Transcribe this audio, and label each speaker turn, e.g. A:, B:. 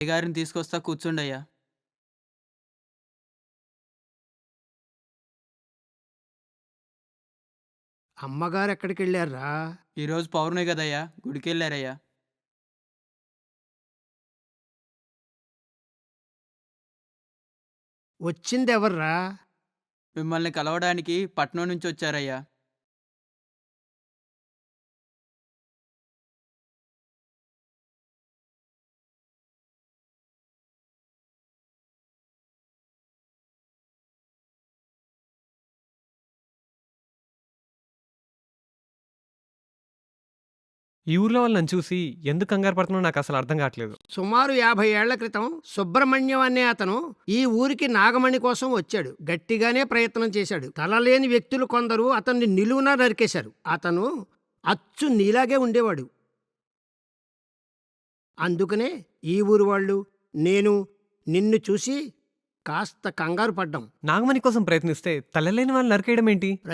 A: గారిని తీసుకొస్తా కూర్చోండయ్యా.
B: అమ్మగారు ఎక్కడికెళ్ళారా?
A: ఈరోజు పౌర్ణమి గదయ్యా! గుడికెళ్ళారయ్యా.
B: వచ్చిందెవర్రా?
A: మిమ్మల్ని కలవడానికి పట్నం నుంచొచ్చారయ్యా.
C: ఈ ఊర్లో వాళ్ళు నన్ను చూసి ఎందుకు కంగారు పడుతున్నారో నాకసలు అర్థం కావట్లేదు.
B: సుమారు 50 ఏళ్ల క్రితం సుబ్రహ్మణ్యం అనే అతను ఈ ఊరికి నాగమణి కోసం వచ్చాడు. గట్టిగానే ప్రయత్నం చేశాడు. తలలేని వ్యక్తులు కొందరు అతన్ని నిలువునా నరికేశారు. అతను అచ్చు నీలాగే ఉండేవాడు. అందుకనే ఈ ఊరు వాళ్ళు, నేను నిన్ను చూసి కాస్త కంగారు పడ్డాం.
C: నాగమణి కోసం ప్రయత్నిస్తే తలలేని వాళ్ళు నరికేయడం ఏంటి?